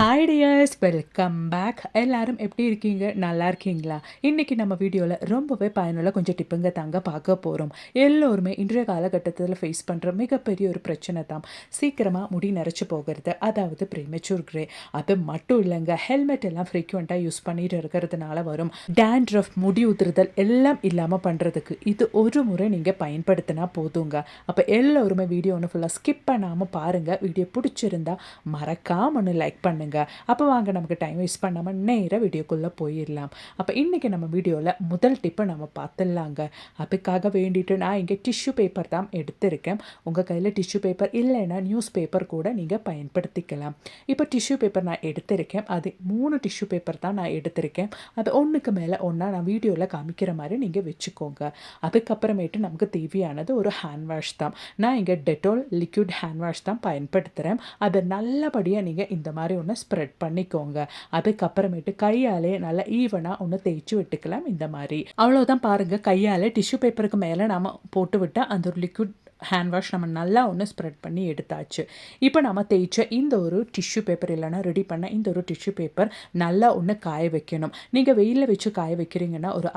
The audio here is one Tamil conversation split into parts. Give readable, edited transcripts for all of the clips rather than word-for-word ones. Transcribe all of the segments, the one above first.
Hi tears, welcome back. எல்லாரும் எப்படி இருக்கீங்க? நல்லா இருக்கீங்களா? இன்றைக்கி நம்ம வீடியோவில் ரொம்பவே பயனுள்ள கொஞ்சம் டிப்புங்க தாங்க பார்க்க போகிறோம். எல்லோருமே இன்றைய காலகட்டத்தில் ஃபேஸ் பண்ணுற மிகப்பெரிய ஒரு பிரச்சனை தான் சீக்கிரமாக முடி நரைச்சி போகிறது, அதாவது ப்ரீமெச்சூர் கிரே. அது மட்டும் இல்லைங்க, ஹெல்மெட் எல்லாம் ஃப்ரீக்வெண்ட்டாக யூஸ் பண்ணிட்டு இருக்கிறதுனால வரும் டேண்ட்ரஃப், முடி உதிர்தல் எல்லாம் இல்லாமல் பண்ணுறதுக்கு இது ஒரு முறை நீங்கள் பயன்படுத்தினா போதுங்க. அப்போ எல்லோருமே வீடியோ ஒன்று ஃபுல்லாக ஸ்கிப் பண்ணாமல் பாருங்கள். வீடியோ பிடிச்சிருந்தா மறக்காம ஒன்று லைக் பண்ணுங்கள். அப்போ வாங்க, நமக்கு டைம் வேஸ்ட் பண்ணாமல் நேராக வீடியோக்குள்ளே போயிடலாம். அப்போ இன்றைக்கி நம்ம வீடியோவில் முதல் டிப்பை நம்ம பார்த்துடலாங்க. அதுக்காக வேண்டிட்டு நான் இங்கே டிஷ்யூ பேப்பர் தான் எடுத்திருக்கேன். உங்கள் கையில் டிஷ்யூ பேப்பர் இல்லைன்னா நியூஸ் பேப்பர் கூட நீங்கள் பயன்படுத்திக்கலாம். இப்போ டிஷ்யூ பேப்பர் நான் எடுத்திருக்கேன். அது 3 டிஷ்யூ பேப்பர் தான் நான் எடுத்திருக்கேன். அது ஒன்றுக்கு மேலே ஒன்றா நான் வீடியோவில் காமிக்கிற மாதிரி நீங்கள் வச்சுக்கோங்க. அதுக்கப்புறமேட்டு நமக்கு தேவையானது ஒரு ஹேண்ட் வாஷ் தான். நான் இங்கே டெட்டால் லிக்விட் ஹேண்ட் வாஷ் தான் பயன்படுத்துகிறேன். அதை நல்லபடியாக நீங்கள் இந்த மாதிரி ஒன்று ஸ்ப்ரெட் பண்ணிக்கோங்க. அதுக்கப்புறமேட்டு கையாலே நல்லா ஈவனாக ஒன்று தேய்ச்சி விட்டுக்கலாம். இந்த மாதிரி அவ்வளோதான். பாருங்கள், கையால் டிஷ்யூ பேப்பருக்கு மேலே நாம் போட்டு விட்டால் அந்த ஒரு லிக்விட் ஹேண்ட் வாஷ் நம்ம நல்லா ஒன்று ஸ்ப்ரெட் பண்ணி எடுத்தாச்சு. இப்போ நம்ம தேய்ச்ச இந்த ஒரு டிஷ்யூ பேப்பர் இல்லைனா ரெடி பண்ண இந்த ஒரு டிஷ்யூ பேப்பர் நல்லா ஒன்று காய வைக்கணும். நீங்கள் வெயிலில் வச்சு காய வைக்கிறீங்கன்னா ஒரு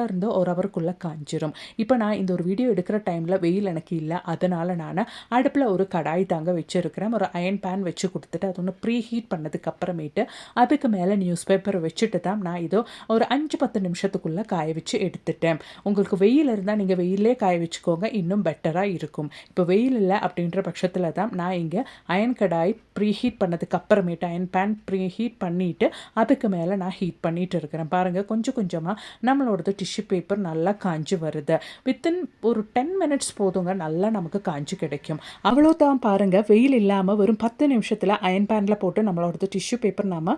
இருந்து 1 ஹவருக்குள்ளே காஞ்சிரும். இப்போ நான் இந்த ஒரு வீடியோ எடுக்கிற டைமில் வெயில் எனக்கு இல்லை, அதனால் நான் அடுப்பில் ஒரு கடாய் தாங்க வச்சுருக்கிறேன். ஒரு அயன் பேன் வச்சு கொடுத்துட்டு அது ஒன்று ப்ரீ ஹீட் பண்ணதுக்கு அப்புறமேட்டு அதுக்கு மேலே நியூஸ் பேப்பர் வச்சுட்டு தான் நான் இதோ ஒரு 5-10 நிமிஷத்துக்குள்ளே காய வச்சு எடுத்துட்டேன். உங்களுக்கு வெயில் இருந்தால் நீங்கள் வெயிலே காய வச்சுக்கோங்க, இன்னும் பெட்டராக இருக்கும். இப்போ வெயில் இல்லை அப்படின்ற பட்சத்தில் தான் நான் இங்கே அயன் கடாய் ப்ரீ ஹீட் பண்ணதுக்கு அப்புறமேட்டு அயன் பேன் ப்ரீ ஹீட் பண்ணிவிட்டு அதுக்கு மேலே நான் ஹீட் பண்ணிட்டு இருக்கிறேன். பாருங்கள், கொஞ்சம் கொஞ்சமாக நம்மளோடது டிஷ்யூ பேப்பர் நல்லா காஞ்சி வருது. வித்தின் ஒரு 10 மினிட்ஸ் போதுங்க, நல்லா நமக்கு காஞ்சி கிடைக்கும். அவ்வளோதான். பாருங்கள், வெயில் இல்லாமல் வெறும் 10 நிமிஷத்தில் அயன் பேனில் போட்டு நம்மளோடது டிஷ்யூ பேப்பர் நாம்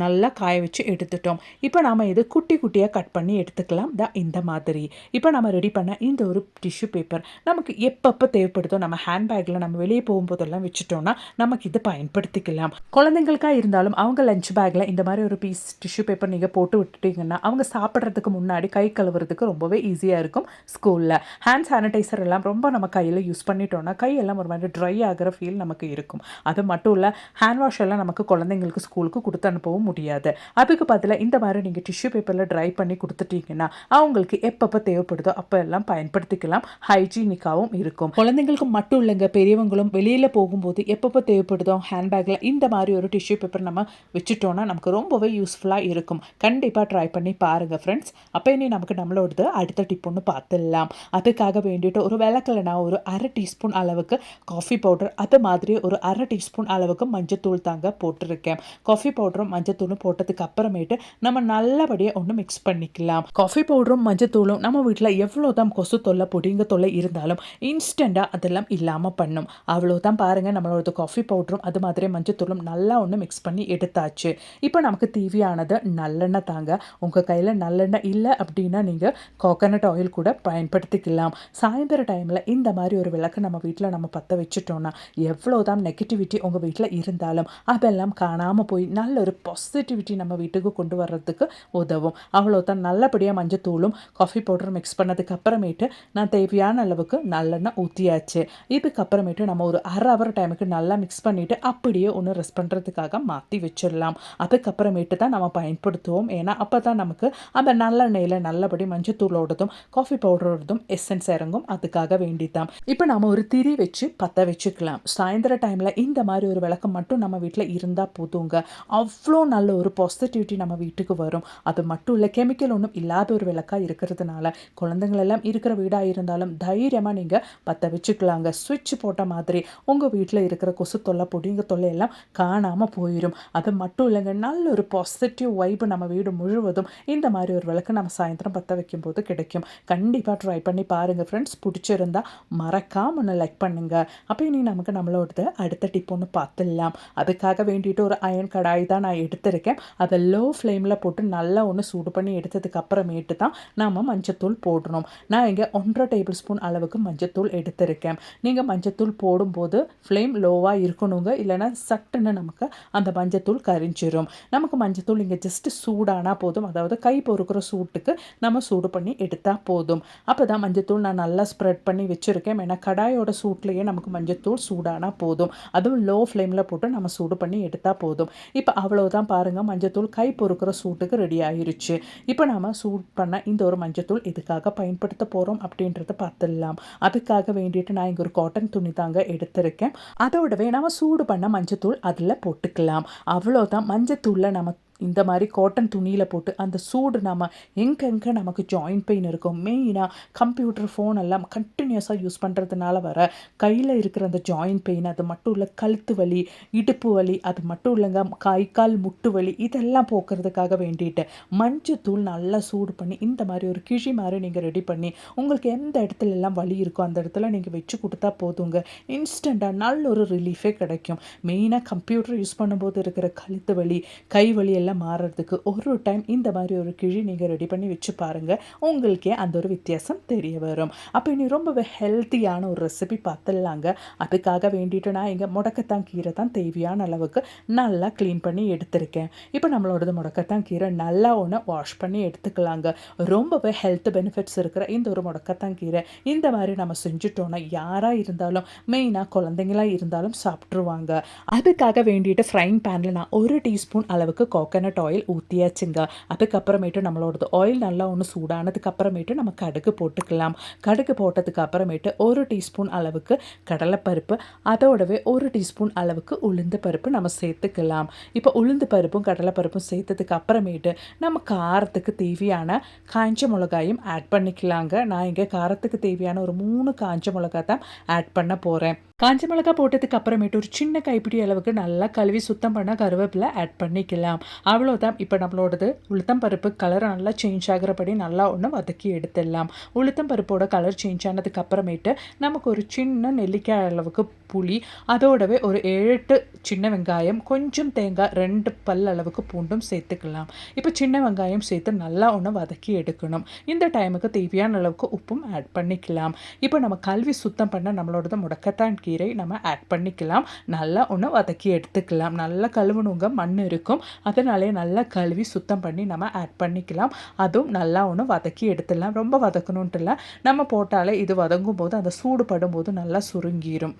நல்லா காய வச்சு எடுத்துட்டோம். இப்போ நாம் இது குட்டி குட்டியாக கட் பண்ணி எடுத்துக்கலாம். இந்த மாதிரி இப்போ நம்ம ரெடி பண்ண இந்த ஒரு டிஷ்யூ பேப்பர் நமக்கு எப்பப்போ தேவைப்படுதோ நம்ம ஹேண்ட்பேக்கில் நம்ம வெளியே போகும்போதெல்லாம் வச்சுட்டோம்னா நமக்கு இது பயன்படுத்திக்கலாம். குழந்தைங்களுக்காக இருந்தாலும் அவங்க லஞ்ச் பேக்கில் இந்த மாதிரி ஒரு பீஸ் டிஷ்யூ பேப்பர் நீங்கள் போட்டு விட்டுட்டிங்கன்னா அவங்க சாப்பிட்றதுக்கு முன்னாடி கை கழுவுறதுக்கு ரொம்பவே ஈஸியாக இருக்கும். ஸ்கூலில் ஹேண்ட் சானிடைசர் எல்லாம் ரொம்ப நம்ம கையில் யூஸ் பண்ணிட்டோம்னா கையெல்லாம் ஒரு மாதிரி ட்ரை ஆகிற ஃபீல் நமக்கு இருக்கும். அது மட்டும் இல்லை, ஹேண்ட் வாஷ் எல்லாம் நமக்கு குழந்தைங்களுக்கு ஸ்கூலுக்கு கொடுத்து அனுப்பவும் முடியாது. அதுக்கு பதிலாக இந்த மாதிரி நீங்கள் டிஷ்யூ பேப்பரில் ட்ரை பண்ணி கொடுத்துட்டீங்கன்னா அவங்களுக்கு எப்பப்போ தேவைப்படுதோ அப்போ எல்லாம் பயன்படுத்திக்கலாம். ஹைஜீனிக்காகவும் இருக்கும். குழந்தைங்களுக்கு மட்டும் இல்லைங்க, பெரியவங்களும் வெளியில் போகும்போது எப்பப்போ தேவைப்படுதோ ஹேண்ட்பேக்கில் இந்த மாதிரி ஒரு டிஷ்யூ பேப்பர் நம்ம வச்சுட்டோன்னா நமக்கு ரொம்பவே யூஸ்ஃபுல்லாக இருக்கும். கண்டிப்பாக ட்ரை பண்ணி பாருங்கள் ஃப்ரெண்ட்ஸ். அப்போ இனி நமக்கு நம்மளோடது அடுத்த டிப் ஒன்று பார்த்துடலாம். அதுக்காக வேண்டிட்டு ஒரு விளக்கில் நான் ஒரு 1/2 டீஸ்பூன் அளவுக்கு காஃபி பவுடர், அது மாதிரி ஒரு 1/2 டீஸ்பூன் அளவுக்கு மஞ்சத்தூள் தாங்க போட்டிருக்கேன். காஃபி பவுடரும் மஞ்சத்தூளும் போட்டதுக்கு அப்புறமேட்டு நம்ம நல்லபடியாக ஒன்று மிக்ஸ் பண்ணிக்கலாம். காஃபி பவுடரும் மஞ்சத்தூளும் நம்ம வீட்டில் எவ்வளோதான் கொசு தொல்லை பொடிங்க தொல்லை இருந்தாலும் இன்ஸ்டண்ட்டாக அதெல்லாம் இல்லாமல் பண்ணும். அவ்வளோதான். பாருங்கள், நம்மளோட காஃபி பவுடரும் அது மாதிரி மஞ்சத்தூளும் நல்லா ஒன்று மிக்ஸ் பண்ணி எடுத்தாச்சு. இப்போ நமக்கு தேவையானது நல்லெண்ணெய் தாங்க. உங்கள் கையில் நல்லெண்ணெய் இல்லை அப்படின்னா நீங்கள் கோகனட் ஆயில் கூட பயன்படுத்திக்கலாம். சாயந்தர டைமில் இந்த மாதிரி ஒரு விளக்கு நம்ம வீட்டில் நம்ம பற்ற வச்சுட்டோன்னா எவ்வளோதான் நெகட்டிவிட்டி உங்கள் வீட்டில் இருந்தாலும் அதெல்லாம் காணாமல் போய் நல்ல ஒரு பாசிட்டிவிட்டி நம்ம வீட்டுக்கு கொண்டு வர்றதுக்கு உதவும். அவ்வளோதான். நல்லபடியாக மஞ்சத்தூளும் காஃபி பவுடரும் மிக்ஸ் பண்ணதுக்கு அப்புறமேட்டு நான் தேவையான அளவுக்கு நல்லெண்ணெய் ஊற்றியாச்சு. இதுக்கப்புறமேட்டு நம்ம ஒரு 1/2 ஹவர் டைமுக்கு நல்லா மிக்ஸ் பண்ணிவிட்டு அப்படியே ஒன்று ரெஸ்ட் பண்ணுறதுக்காக மாற்றி வச்சிடலாம். அதுக்கப்புறமேட்டு தான் நம்ம பயன்படுத்துவோம். ஏன்னா அப்போ தான் நமக்கு அந்த நல்லெண்ணெயில் நல்லபடி மஞ்சத்தூளோடதும் காஃபி பவுடரோடதும் எசன்ஸ் இறங்கும். அதுக்காக வேண்டிதான். இப்போ நம்ம ஒரு திரி வச்சு பற்ற வச்சுக்கலாம். சாயந்தர டைமில் இந்த மாதிரி ஒரு விளக்கம் மட்டும் நம்ம வீட்டில் இருந்தால் போதுங்க, அவ்வளோ நல்ல ஒரு பாசிட்டிவிட்டி நம்ம வீட்டுக்கு வரும். அது மட்டும் இல்லை, கெமிக்கல் ஒன்றும் இல்லாத ஒரு விளக்காக இருக்கிறதுனால குழந்தைங்களெல்லாம் இருக்கிற வீடாக இருந்தாலும் தைரியமாக நீங்கள் பற்ற வச்சுக்கலாங்க. சுவிட்ச் போட்ட மாதிரி உங்கள் வீட்டில் இருக்கிற கொசு தொல்லை பொடிங்க தொல்லை எல்லாம் காணாமல் போயிடும். அது மட்டும் இல்லைங்க, நல்ல ஒரு பாசிட்டிவ் வைப்பு நம்ம வீடு முழுவதும் இந்த மாதிரி ஒரு விளக்கு நம்ம சாயந்தரம் பற்ற வைக்கும்போது கிடைக்கும். கண்டிப்பாக ட்ரை பண்ணி பாருங்கள் ஃப்ரெண்ட்ஸ். பிடிச்சிருந்தா மறக்காம ஒன்று லைக் பண்ணுங்கள். அப்போ இனி நமக்கு நம்மளோடது அடுத்த டிப் ஒன்று பார்த்துடலாம். அதுக்காக வேண்டிட்டு ஒரு அயன் கடாய் தான் நான் எடுத்திருக்கேன். அதை லோ ஃப்ளேமில் போட்டு நல்லா ஒன்று சூடு பண்ணி எடுத்ததுக்கு அப்புறமேட்டு தான் நாம் மஞ்சத்தூள் போடணும். நான் இங்கே 1.5 டேபிள் ஸ்பூன் அளவுக்கு மஞ்சத்தூள் எடுத்திருக்கேன். நீங்கள் மஞ்சத்தூள் போடும்போது ஃப்ளேம் லோவாக இருக்கணுங்க, இல்லைனா சட்டுன்னு நமக்கு அந்த மஞ்சத்தூள் கரிஞ்சிரும். நமக்கு மஞ்சத்தூள் இங்கே ஜஸ்ட்டு சூடானா போதும், அதாவது கை பொறுக்கிற சூட்டுக்கு நம்ம சூடு பண்ணி எடுத்தால் போதும். அப்போ தான் மஞ்சத்தூள் நான் நல்லா ஸ்ப்ரெட் பண்ணி வச்சுருக்கேன். ஏன்னா கடாயோட சூட்லேயே நமக்கு மஞ்சத்தூள் சூடானா போதும். அதுவும் லோ ஃப்ளேமில் போட்டு நம்ம சூடு பண்ணி எடுத்தால் போதும். இப்போ அவ்வளோதான் பாருங்கள், மஞ்சத்தூள் கை பொறுக்கிற சூட்டுக்கு ரெடி ஆயிருச்சு. இப்போ நாம் சூட் பண்ண இந்த ஒரு மஞ்சத்தூள் எதுக்காக பயன்படுத்த போகிறோம் அப்படின்றத பார்த்துடலாம். அதுக்காக வேண்டிட்டு நான் இங்கே ஒரு காட்டன் துணி தாங்க எடுத்திருக்கேன். அதோடவே நம்ம சூடு பண்ண மஞ்சத்தூள் அதில் போட்டுக்கலாம். அவ்வளோதான். மஞ்சத்தூளில் நம்ம இந்த மாதிரி காட்டன் துணியில் போட்டு அந்த சூடு நம்ம எங்கெங்கே நமக்கு ஜாயிண்ட் பெயின் இருக்கும், மெயினாக கம்ப்யூட்டர் ஃபோன் எல்லாம் கண்டினியூஸாக யூஸ் பண்ணுறதுனால வர கையில் இருக்கிற அந்த ஜாயிண்ட் பெயின், அது மட்டும் இல்லை கழுத்து வலி, இடுப்பு வலி, அது மட்டும் இல்லைங்க கை கால் முட்டு வலி, இதெல்லாம் போக்குறதுக்காக வேண்டிட்டு மஞ்சத்தூள் நல்லா சூடு பண்ணி இந்த மாதிரி ஒரு கிழி மாதிரி நீங்கள் ரெடி பண்ணி உங்களுக்கு எந்த இடத்துல எல்லாம் வலி இருக்கோ அந்த இடத்துல நீங்கள் வச்சு கொடுத்தா போதுங்க, இன்ஸ்டண்ட்டாக நல்ல ஒரு ரிலீஃபே கிடைக்கும். மெயினாக கம்ப்யூட்டர் யூஸ் பண்ணும்போது இருக்கிற கழுத்து வலி, கை வலி எல்லாம் மாறுறதுக்கு ஒரு டைம் இந்த மாதிரி ஒரு கிழி நீங்கள் ரெடி பண்ணி வச்சு பாருங்கள், உங்களுக்கே அந்த ஒரு வித்தியாசம் தெரிய வரும். அப்போ இனி ரொம்பவே ஹெல்த்தியான ஒரு ரெசிபி பார்த்துடலாங்க. அதுக்காக வேண்டிட்டு நான் இங்கே முடக்கத்தான் கீரை தான் தேவையான அளவுக்கு நல்லா க்ளீன் பண்ணி எடுத்திருக்கேன். இப்போ நம்மளோடது முடக்கத்தான் கீரை நல்லா ஒன்று வாஷ் பண்ணி எடுத்துக்கலாங்க. ரொம்பவே ஹெல்த் பெனிஃபிட்ஸ் இருக்கிற இந்த ஒரு முடக்கத்தான் கீரை இந்த மாதிரி நம்ம செஞ்சுட்டோன்னா யாராக இருந்தாலும், மெயினாக குழந்தைங்களாக இருந்தாலும் சாப்பிட்ருவாங்க. அதுக்காக வேண்டிட்டு ஃப்ரைங் பேனில் நான் 1 டீஸ்பூன் அளவுக்கு கோகனட் ஆயில் ஊற்றியாச்சுங்க. அதுக்கப்புறமேட்டு நம்மளோடது ஆயில் நல்லா ஒன்று சூடானதுக்கு அப்புறமேட்டு நம்ம கடுகு போட்டுக்கலாம். கடுகு போட்டதுக்கு அப்புறமேட்டு 1 டீஸ்பூன் அளவுக்கு கடலைப்பருப்பு, அதோடவே 1 டீஸ்பூன் அளவுக்கு உளுந்து பருப்பு நம்ம சேர்த்துக்கலாம். இப்போ உளுந்து பருப்பும் கடலைப்பருப்பும் சேர்த்ததுக்கு அப்புறமேட்டு நம்ம காரத்துக்கு தேவையான காஞ்ச மிளகாயும் ஆட் பண்ணிக்கலாங்க. நான் இங்கே காரத்துக்கு தேவையான ஒரு 3 காஞ்ச மிளகா தான் ஆட் பண்ண போகிறேன். காஞ்ச மிளகா போட்டதுக்கு அப்புறமேட்டு ஒரு சின்ன கைப்பிடி அளவுக்கு நல்லா கழுவி சுத்தம் பண்ண கருவேப்பிலை ஆட் பண்ணிக்கலாம். அவ்வளோதான். இப்போ நம்மளோடது உளுத்தம் பருப்பு கலர் நல்லா சேஞ்ச் ஆகிறபடி நல்லா ஒன்று வதக்கி எடுத்துடலாம். உளுத்தம் பருப்போட கலர் சேஞ்ச் ஆனதுக்கு அப்புறமேட்டு நமக்கு ஒரு சின்ன நெல்லிக்காய் அளவுக்கு புளி, அதோடவே ஒரு 7-8 சின்ன வெங்காயம், கொஞ்சம் தேங்காய், 2 பல் அளவுக்கு பூண்டும் சேர்த்துக்கலாம். இப்போ சின்ன வெங்காயம் சேர்த்து நல்லா ஒன்று வதக்கி எடுக்கணும். இந்த டைமுக்கு தேவையான அளவுக்கு உப்பும் ஆட் பண்ணிக்கலாம். இப்போ நம்ம கழுவி சுத்தம் பண்ண நம்மளோடது முடக்கத்தான் கீரை நம்ம ஆட் பண்ணிக்கலாம். நல்லா ஒன்று வதக்கி எடுத்துக்கலாம். நல்லா கழுவணுங்க, மண் இருக்கும், அதனாலே நல்லா கழுவி சுத்தம் பண்ணி நம்ம ஆட் பண்ணிக்கலாம். அதுவும் நல்லா ஒன்று வதக்கி எடுத்துடலாம். ரொம்ப வதக்கணுன்ட்டு இல்லை, நம்ம போட்டாலே இது வதங்கும் போது அந்த சூடு படும்போது நல்லா சுருங்கிடும்.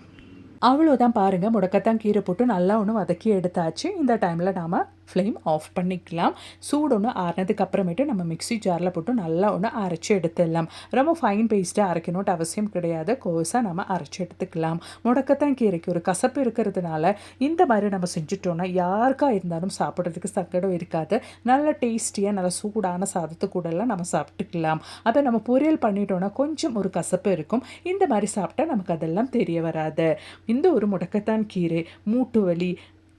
அவ்வளோதான் பாருங்கள், முடக்கத்தான் கீரை போட்டு நல்லா ஒன்று வதக்கி எடுத்தாச்சு. இந்த டைமில் நாம் ஃப்ளேம் ஆஃப் பண்ணிக்கலாம். சூடு ஒன்று ஆறினதுக்கு அப்புறமேட்டு நம்ம மிக்ஸி ஜாரில் போட்டு நல்லா ஒன்று அரைச்சி எடுத்துடலாம். ரொம்ப ஃபைன் பேஸ்ட்டாக அரைக்கணுன்ட்டு அவசியம் கிடையாது, கோஸாக நம்ம அரைச்சி எடுத்துக்கலாம். முடக்கத்தான் கீரைக்கு ஒரு கசப்பு இருக்கிறதுனால இந்த மாதிரி நம்ம செஞ்சுட்டோன்னா யாருக்கா இருந்தாலும் சாப்பிட்றதுக்கு சங்கடம் இருக்காது. நல்ல டேஸ்டியாக நல்ல சூடான சாதத்து கூடலாம் நம்ம சாப்பிட்டுக்கலாம். அதை நம்ம பொரியல் பண்ணிட்டோன்னா கொஞ்சம் ஒரு கசப்பு இருக்கும். இந்த மாதிரி சாப்பிட்டா நமக்கு அதெல்லாம் தெரிய வராது. இந்த ஒரு முடக்கத்தான் கீரை மூட்டு வலி,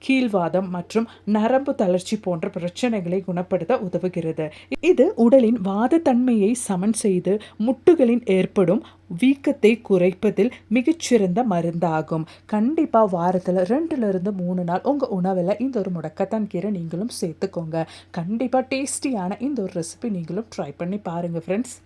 கீழ்வாதம் மற்றும் நரம்பு தளர்ச்சி போன்ற பிரச்சனைகளை குணப்படுத்த உதவுகிறது. இது உடலின் வாதத்தன்மையை சமன் செய்து முட்டுகளில் ஏற்படும் வீக்கத்தை குறைப்பதில் மிகச்சிறந்த மருந்தாகும். கண்டிப்பாக வாரத்தில் 2லிருந்து 3 நாள் உங்கள் உணவில் இந்த ஒரு முடக்கத்தான் கீரை நீங்களும் சேர்த்துக்கோங்க. கண்டிப்பாக டேஸ்டியான இந்த ஒரு ரெசிபி நீங்களும் ட்ரை பண்ணி பாருங்கள் ஃப்ரெண்ட்ஸ்.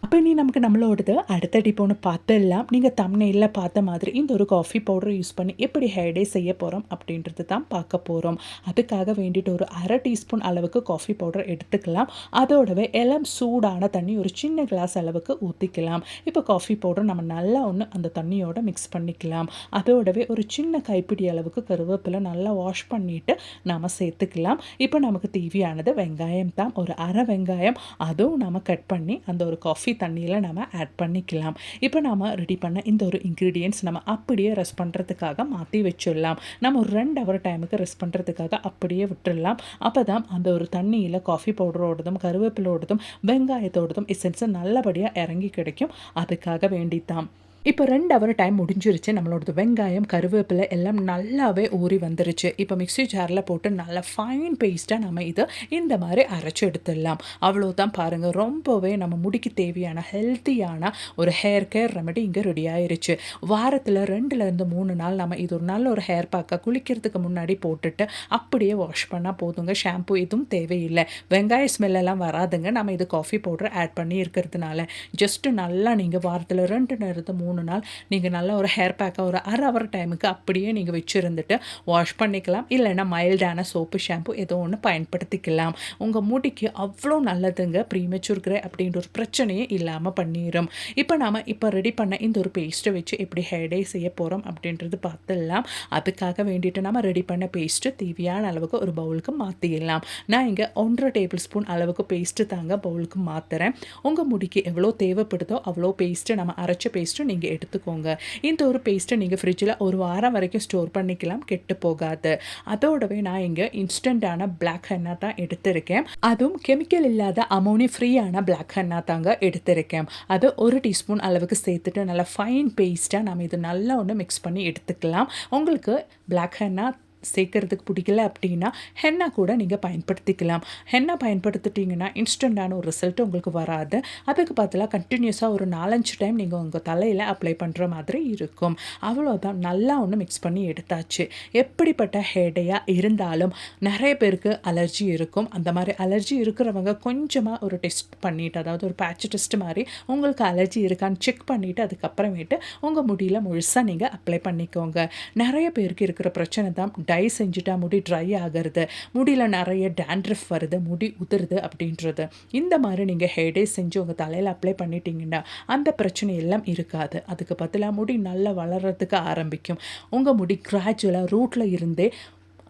அப்போ நீ நம்மளோடது அடுத்த டிப் ஒன்று பார்த்துடலாம். நீங்கள் தம்ப்நெயில்ல பார்த்த மாதிரி இந்த ஒரு காஃபி பவுடர் யூஸ் பண்ணி எப்படி ஹேர் டே செய்ய போகிறோம் அப்படின்றது தான் பார்க்க போகிறோம். அதுக்காக வேண்டிட்டு ஒரு 1/2 டீஸ்பூன் அளவுக்கு காஃபி பவுடர் எடுத்துக்கலாம். அதோடவே இளம் சூடான தண்ணி ஒரு சின்ன கிளாஸ் அளவுக்கு ஊற்றிக்கலாம். இப்போ காஃபி பவுடர் நம்ம நல்லா ஒன்று அந்த தண்ணியோட மிக்ஸ் பண்ணிக்கலாம். அதோடவே ஒரு சின்ன கைப்பிடி அளவுக்கு கருவேப்பிலை நல்லா வாஷ் பண்ணிவிட்டு நம்ம சேர்த்துக்கலாம். இப்போ நமக்கு தேவையானது வெங்காயம் தான், ஒரு 1/2 வெங்காயம், அதுவும் நம்ம கட் பண்ணி அந்த ஒரு காஃபி தண்ணியில் நம்ம ஆட் பண்ணிக்கலாம். இப்போ நம்ம ரெடி பண்ண இந்த ஒரு இன்க்ரீடியன்ட்ஸ் நம்ம அப்படியே ரெஸ்ட் பண்ணுறதுக்காக மாற்றி வச்சிடலாம். நம்ம ஒரு 2 ஹவர் டைமுக்கு ரெஸ்ட் பண்ணுறதுக்காக அப்படியே விட்டுடலாம். அப்போ தான் அந்த ஒரு தண்ணியில் காஃபி பவுடரோடதும் கருவேப்பிலோடதும் வெங்காயத்தோடதும் எசன்ஸு நல்லபடியாக இறங்கி கிடைக்கும். அதுக்காக வேண்டித்தான். இப்போ 2 ஹவர் டைம் முடிஞ்சிருச்சு. நம்மளோடது வெங்காயம், கருவேப்பிலை எல்லாம் நல்லாவே ஊறி வந்துருச்சு. இப்போ மிக்ஸி ஜார்ல போட்டு நல்லா ஃபைன் பேஸ்ட்டா நம்ம இத இந்த மாரி அரைச்சு எடுத்துடலாம். அவ்வளோதான் பாருங்க. ரொம்பவே நம்ம முடிக்கு தேவையான ஹெல்த்தியான ஒரு ஹேர் கேர் ரெமெடி இங்க ரெடி ஆயிருச்சு. வாரத்துல 2லேருந்து 3 நாள் நம்ம இது ஒரு நல்ல ஒரு ஹேர் பேக்கா குளிக்கிறதுக்கு முன்னாடி போட்டுட்டு அப்படியே வாஷ் பண்ணா போதுங்க. ஷாம்பு எதுவும் தேவையில்ல. வெங்காய ஸ்மெல் எல்லாம் வராதுங்க. நம்ம இது காஃபி பவுடர் ஆட் பண்ணி இருக்கிறதுனால. ஜஸ்ட் நல்லா நீங்க வாரத்துல 2லேருந்து 3 நாள் நீங்க நல்ல ஒரு ஹேர் பேக்கா ஒரு 1/2 ஹவர் டைமுக்கு அப்படியே நீங்க வச்சிருந்துட்டு வாஷ் பண்ணிக்கலாம். இல்லைன்னா மைல்டான சோப்பு, ஷாம்பு ஏதோ ஒன்று பயன்படுத்திக்கலாம். உங்க முடிக்கு அவ்வளோ நல்லதுங்க. ப்ரீமெச்சூர் கிரே அப்படின்ற ஒரு பிரச்சனையே இல்லாமல் பண்ணிடும். இப்போ ரெடி பண்ண இந்த ஒரு பேஸ்ட்டை வச்சு எப்படி ஹேர் டை செய்ய போகிறோம் அப்படின்றது பார்த்துடலாம். அதுக்காக வேண்டிட்டு நம்ம ரெடி பண்ண பேஸ்ட்டு தேவையான அளவுக்கு ஒரு பவுலுக்கு மாற்றிடலாம். நான் இங்கே 1 டேபிள் ஸ்பூன் அளவுக்கு பேஸ்ட்டு தாங்க பவுலுக்கு மாற்றுறேன். உங்கள் முடிக்கு எவ்வளோ தேவைப்படுதோ அவ்வளோ பேஸ்ட்டு நம்ம அரைச்ச பேஸ்ட்டு நீங்கள் எடுத்துக்கோங்க. இந்த ஒரு பேஸ்ட்டை நீங்கள் ஃப்ரிட்ஜில் ஒரு வாரம் வரைக்கும் ஸ்டோர் பண்ணிக்கலாம், கெட்டு போகாது. அதோடவே நான் இங்கே இன்ஸ்டண்ட்டான பிளாக் ஹென்னா தான் எடுத்திருக்கேன். அதுவும் கெமிக்கல் இல்லாத அமோனி ஃப்ரீயான பிளாக் ஹென்னா தாங்க எடுத்திருக்கேன். அது 1 டீஸ்பூன் அளவுக்கு சேர்த்துட்டு நல்லா ஃபைன் பேஸ்ட்டாக நம்ம இது நல்லா ஒன்று மிக்ஸ் பண்ணி எடுத்துக்கலாம். உங்களுக்கு பிளாக் ஹென்னா சேர்க்கறதுக்கு பிடிக்கல அப்படின்னா ஹென்னா கூட நீங்கள் பயன்படுத்திக்கலாம். ஹென்னா பயன்படுத்திட்டிங்கன்னா இன்ஸ்டண்ட்டான ஒரு ரிசல்ட் உங்களுக்கு வராது. அதுக்கு பதிலாக கண்டினியூஸாக ஒரு 4-5 டைம் நீங்கள் உங்கள் தலையில் அப்ளை பண்ணுற மாதிரி இருக்கும். அவ்வளோதான், நல்லா ஒன்று மிக்ஸ் பண்ணி எடுத்தாச்சு. எப்படிப்பட்ட ஹேடையாக இருந்தாலும் நிறைய பேருக்கு அலர்ஜி இருக்கும். அந்த மாதிரி அலர்ஜி இருக்கிறவங்க கொஞ்சமாக ஒரு டெஸ்ட் பண்ணிவிட்டு, அதாவது ஒரு பேட்ச் டெஸ்ட் மாதிரி உங்களுக்கு அலர்ஜி இருக்கான்னு செக் பண்ணிவிட்டு அதுக்கப்புறமேட்டு உங்கள் முடியில் முழுசாக நீங்கள் அப்ளை பண்ணிக்கோங்க. நிறைய பேருக்கு இருக்கிற பிரச்சனை தான் டை செஞ்சுட்டா முடி ட்ரை ஆகிறது, முடியில் நிறைய டேண்ட்ரஃப் வருது, முடி உதிருது அப்படின்றது. இந்த மாதிரி நீங்கள் ஹேர் டை செஞ்சு உங்கள் தலையில் அப்ளை பண்ணிட்டீங்கன்னா அந்த பிரச்சனை எல்லாம் இருக்காது. அதுக்கு பதிலாக முடி நல்லா வளர்கிறதுக்கு ஆரம்பிக்கும். உங்கள் முடி கிராஜுவலாக ரூட்டில் இருந்தே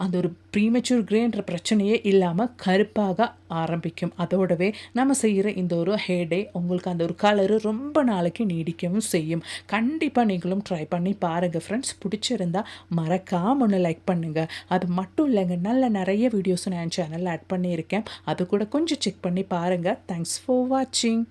அந்த ஒரு ப்ரீமெச்சூர் கிரேன்ற பிரச்சனையே இல்லாமல் கருப்பாக ஆரம்பிக்கும். அதோடவே நம்ம செய்கிற இந்த ஒரு ஹேர் டே உங்களுக்கு அந்த ஒரு கலரு ரொம்ப நாளைக்கு நீடிக்கவும் செய்யும். கண்டிப்பாக நீங்களும் ட்ரை பண்ணி பாருங்கள் ஃப்ரெண்ட்ஸ். பிடிச்சிருந்தா மறக்காம ஒன்று லைக் பண்ணுங்கள். அது மட்டும் இல்லைங்க, நல்ல நிறைய வீடியோஸ் நான் என் சேனலில் ஆட் பண்ணியிருக்கேன். அது கூட கொஞ்சம் செக் பண்ணி பாருங்கள். தேங்க்ஸ் ஃபார் வாட்சிங்.